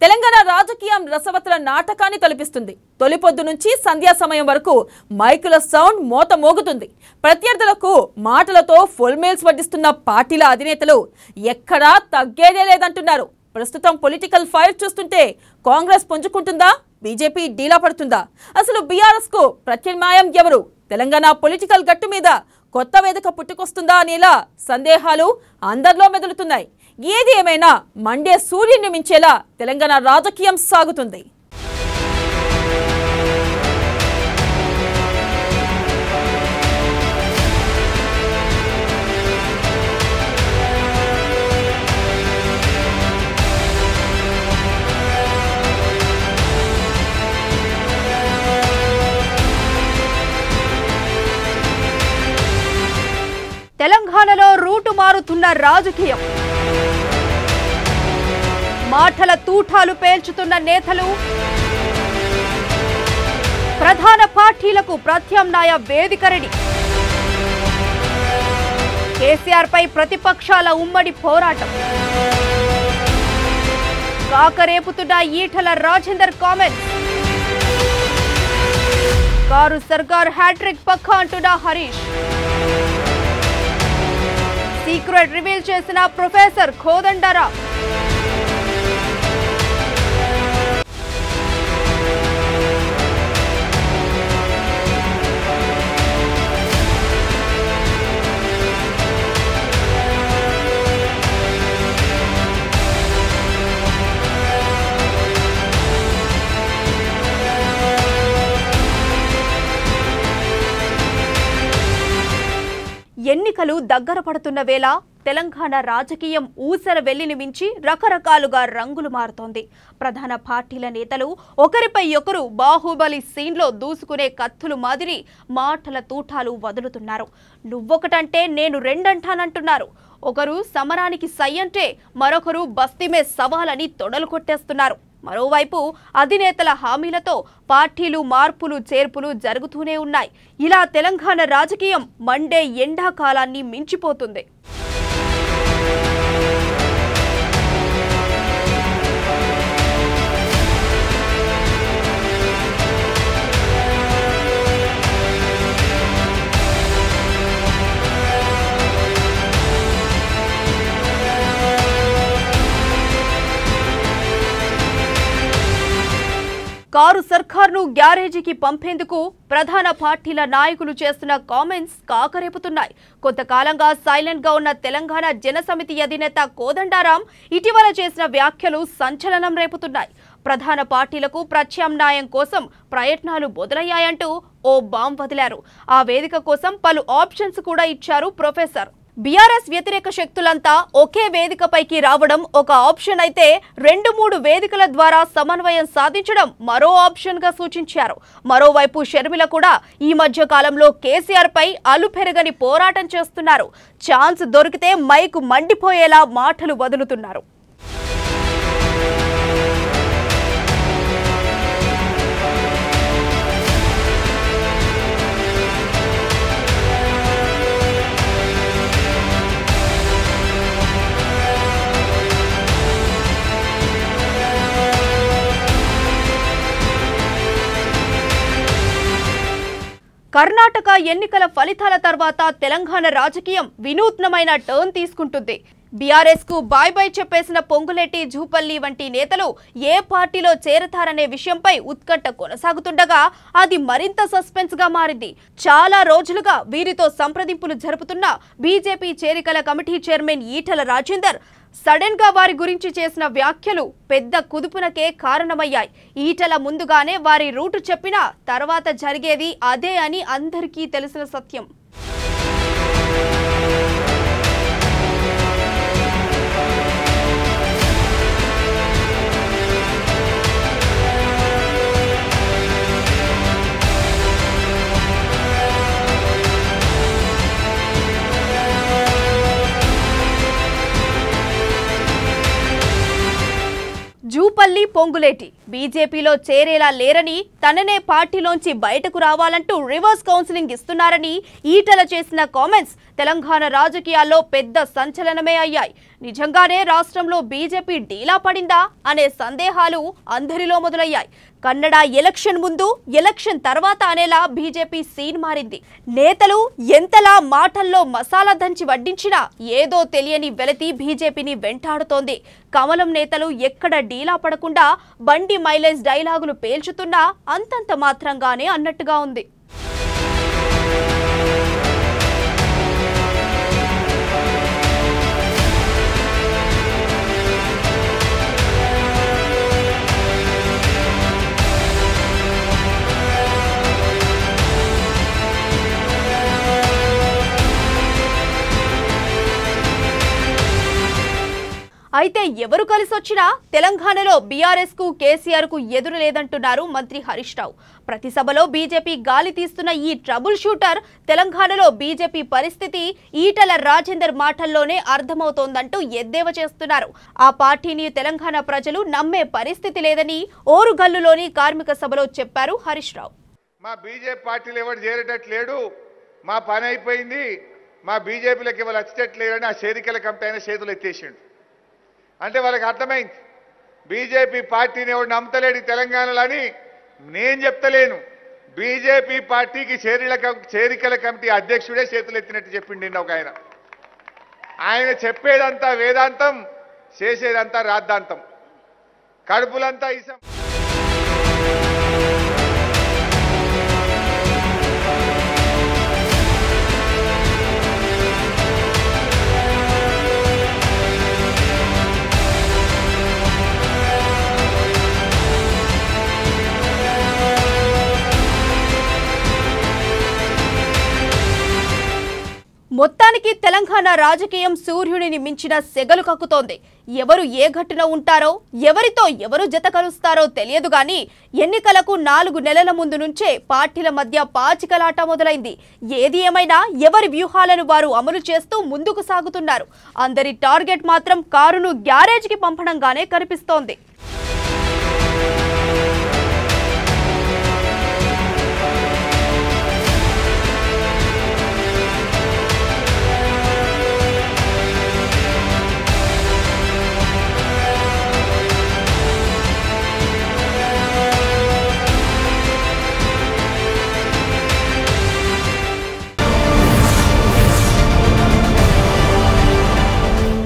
తెలంగాణ రాజకీయం రసవత్తర నాటకాన్ని తలపిస్తుంది. తొలిపొద్దు నుంచి సంధ్యా సమయం వరకు మైకుల సౌండ్ మోత మోగుతుంది. ప్రత్యర్థులకు మాటలతో ఫుల్ మీల్స్ వడ్డిస్తున్న పార్టీల అధినేతలు ఎక్కడా తగ్గేదే లేదంటున్నారు. ప్రస్తుతం పొలిటికల్ ఫైర్ చూస్తుంటే కాంగ్రెస్ పుంజుకుంటుందా, బీజేపీ డీలా పడుతుందా, అసలు బీఆర్ఎస్ కు ప్రత్యామ్నాయం ఎవరు, తెలంగాణ పొలిటికల్ గట్టు మీద కొత్త వేదిక పుట్టుకొస్తుందా అనేలా సందేహాలు అందరిలో మెదులుతున్నాయి. ఏది ఏమైనా మండే సూర్యుని మించేలా తెలంగాణ రాజకీయం సాగుతుంది. తెలంగాణలో రూటు మారుతున్న రాజకీయం, మాటల తూటాలు పేల్చుతున్న నేతలు, ప్రధాన పార్టీలకు ప్రత్యామ్నాయ వేదిక రెడీ. కేసీఆర్ పై ప్రతిపక్షాల ఉమ్మడి పోరాటం, కాకరేపుతున్న ఈటల రాజేందర్ కామెంట్స్, కారు సర్కార్ హ్యాట్రిక్ పక్కా అంటున్న హరీష్, సీక్రెట్ రివీల్ చేసిన ప్రొఫెసర్ కోదండరాం, ఎన్నికలు దగ్గర పడుతున్న వేళ తెలంగాణ రాజకీయం ఊసర వెల్లిని మించి రకరకాలుగా రంగులు మారుతోంది. ప్రధాన పార్టీల నేతలు ఒకరిపై ఒకరు బాహుబలి సీన్లో దూసుకునే కత్తులు మాదిరి మాటల తూటాలు వదులుతున్నారు. నువ్వొకటంటే నేను రెండంటానంటున్నారు. ఒకరు సమరానికి సై అంటే మరొకరు బస్తీమే సవాలని తొడలు కొట్టేస్తున్నారు. మరోవైపు అధినేతల హామీలతో పార్టీలు మార్పులు చేర్పులు జరుగుతూనే ఉన్నాయి. ఇలా తెలంగాణ రాజకీయం మండే ఎండాకాలాన్ని మించిపోతుంది. కారు సర్కార్ను గ్యారేజీకి పంపేందుకు ప్రధాన పార్టీల నాయకులు చేస్తున్న కామెంట్స్ కాకరేపుతున్నాయి. కొంతకాలంగా సైలెంట్ గా ఉన్న తెలంగాణ జనసమితి అధినేత కోదండరాం ఇటీవల చేసిన వ్యాఖ్యలు సంచలనం రేపుతున్నాయి. ప్రధాన పార్టీలకు ప్రత్యామ్నాయం కోసం ప్రయత్నాలు మొదలయ్యాయంటూ ఓ బాంబ్ వదిలారు. ఆ వేదిక కోసం పలు ఆప్షన్స్ కూడా ఇచ్చారు ప్రొఫెసర్. బీఆర్ఎస్ వ్యతిరేక శక్తులంతా ఒకే వేదికపైకి రావడం ఒక ఆప్షన్ అయితే 2-3 వేదికల ద్వారా సమన్వయం సాధించడం మరో ఆప్షన్ గా సూచించారు. మరోవైపు షర్మిల కూడా ఈ మధ్య కాలంలో కేసీఆర్ పై అలుపెరగని పోరాటం చేస్తున్నారు. ఛాన్స్ దొరికితే మైకు మండిపోయేలా మాటలు వదులుతున్నారు. కర్ణాటక ఎన్నికల ఫలితాల తర్వాత తెలంగాణ రాజకీయం వినూత్నమైన టర్న్ తీసుకుంటుంది. బీఆర్ఎస్ కు బాయ్ బాయ్ చెప్పేసిన పొంగులేటి, జూపల్లి వంటి నేతలు ఏ పార్టీలో చేరతారనే విషయంపై ఉత్కంఠ కొనసాగుతుండగా అది మరింత సస్పెన్స్ గా మారింది. చాలా రోజులుగా వీరితో సంప్రదింపులు జరుపుతున్న బీజేపీ చేరికల committee chairman Etela Rajender sudden గా వారి గురించి చేసిన వ్యాఖ్యలు పెద్ద కుదుపునకే కారణమయ్యాయి. ఈటల ముందుగానే వారి రూటు చెప్పినా తర్వాత జరిగేది అదే అని అందరికీ తెలిసిన సత్యం. జూపల్లి, పొంగులేటి బీజేపీలో చేరేలా లేరని, తననే పార్టీలోంచి బయటకు రావాలంటూ రివర్స్ కౌన్సిలింగ్ ఇస్తున్నారని ఈటల చేసిన కామెంట్స్ తెలంగాణ రాజకీయాల్లో పెద్ద సంచలనమే అయ్యాయి. నిజంగానే రాష్ట్రంలో బీజేపీ డీలా పడిందా అనే సందేహాలు అందరిలో మొదలయ్యాయి. కన్నడ ఎలక్షన్ ముందు, ఎలక్షన్ తర్వాత అనేలా బీజేపీ సీన్ మారింది. నేతలు ఎంతలా మాటల్లో మసాలా దంచి వడ్డించినా ఏదో తెలియని వెలతి బీజేపీని వెంటాడుతోంది. కమలం నేతలు ఎక్కడ డీలా పడకుండా బండి మైలేజ్ డైలాగులు పేల్చుతున్నా అంతంత మాత్రంగానే అన్నట్టుగా ఉంది. అయితే ఎవరు కలిసొచ్చినా తెలంగాణలో బీఆర్ఎస్ కు కేసీఆర్ కు ఎదురు లేదంటున్నారు మంత్రి హరీష్ రావు. ప్రతి సభలో బీజేపీ గాలి తీస్తున్న ఈ ట్రబుల్ షూటర్ తెలంగాణలో బీజేపీ పరిస్థితి ఈటల రాజేందర్ మాటల్లోనే అర్థమవుతోందంటూ ఎద్దేవా చేస్తున్నారు. ఆ పార్టీని తెలంగాణ ప్రజలు నమ్మే పరిస్థితి లేదని ఓరుగల్లులోని కార్మిక సభలో చెప్పారు హరీష్ రావు. మా బీజేపీ పార్టీలు ఎవరు చేరేటట్లేడు, మా పని అయిపోయింది, మా బీజేపీలకు ఎవరు వచ్చేటట్లేరని ఆ చేరికల కమిటీ అయిన చేతులు ఎత్తేసిండు. అంటే వాళ్ళకి అర్థమైంది బీజేపీ పార్టీని ఎవరు నమ్మతలేడు తెలంగాణలో అని. నేను చెప్తలేను, బీజేపీ పార్టీకి చేరికల కమిటీ అధ్యక్షుడే చేతులు ఎత్తినట్టు చెప్పిండి నిన్న ఒక ఆయన. ఆయన చెప్పేదంతా వేదాంతం, చేసేదంతా రాద్ధాంతం, కడుపులంతా ఇసం. మొత్తానికి తెలంగాణ రాజకీయం సూర్యుడిని మించిన సెగలు కక్కుతోంది. ఎవరు ఏ ఘట్టున ఉంటారో, ఎవరితో ఎవరు జత కలుస్తారో తెలియదు గాని ఎన్నికలకు 4 నెలల ముందు నుంచే పార్టీల మధ్య పాచికలాట మొదలైంది. ఏది ఏమైనా ఎవరి వ్యూహాలను వారు అమలు చేస్తూ ముందుకు సాగుతున్నారు. అందరి టార్గెట్ మాత్రం కారును గ్యారేజ్కి పంపడంగానే కనిపిస్తోంది.